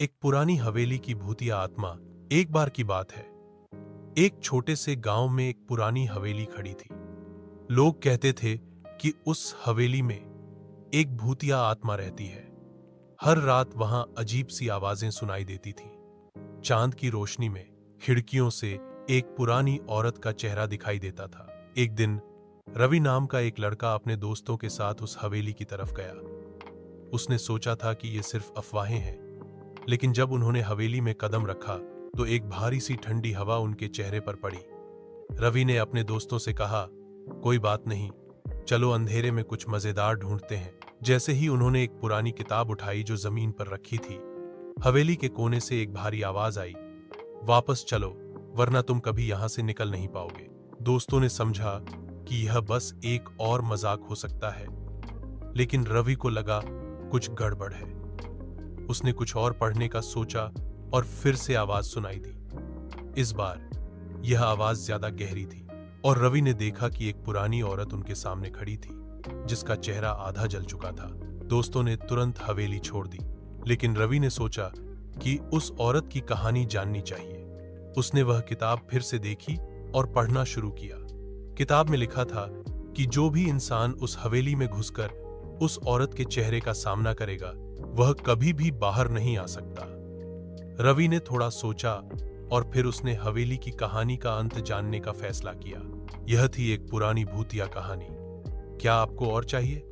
एक पुरानी हवेली की भूतिया आत्मा। एक बार की बात है, एक छोटे से गांव में एक पुरानी हवेली खड़ी थी। लोग कहते थे कि उस हवेली में एक भूतिया आत्मा रहती है। हर रात वहां अजीब सी आवाजें सुनाई देती थीं। चांद की रोशनी में खिड़कियों से एक पुरानी औरत का चेहरा दिखाई देता था। एक दिन रवि नाम का एक लड़का अपने दोस्तों के साथ उस हवेली की तरफ गया। उसने सोचा था कि ये सिर्फ अफवाहें हैं, लेकिन जब उन्होंने हवेली में कदम रखा तो एक भारी सी ठंडी हवा उनके चेहरे पर पड़ी। रवि ने अपने दोस्तों से कहा, कोई बात नहीं, चलो अंधेरे में कुछ मजेदार ढूंढते हैं। जैसे ही उन्होंने एक पुरानी किताब उठाई जो जमीन पर रखी थी, हवेली के कोने से एक भारी आवाज आई, वापस चलो वरना तुम कभी यहां से निकल नहीं पाओगे। दोस्तों ने समझा कि यह बस एक और मजाक हो सकता है, लेकिन रवि को लगा कुछ गड़बड़ है। उसने कुछ और पढ़ने का सोचा और फिर से आवाज सुनाई दी। इस बार यह आवाज ज्यादा गहरी थी और रवि ने देखा कि एक पुरानी औरत उनके सामने खड़ी थी, जिसका चेहरा आधा जल चुका था। दोस्तों ने तुरंत हवेली छोड़ दी, लेकिन रवि ने सोचा कि उस औरत की कहानी जाननी चाहिए। उसने वह किताब फिर से देखी और पढ़ना शुरू किया। किताब में लिखा था कि जो भी इंसान उस हवेली में घुसकर उस औरत के चेहरे का सामना करेगा, वह कभी भी बाहर नहीं आ सकता। रवि ने थोड़ा सोचा और फिर उसने हवेली की कहानी का अंत जानने का फैसला किया। यह थी एक पुरानी भूतिया कहानी। क्या आपको और चाहिए?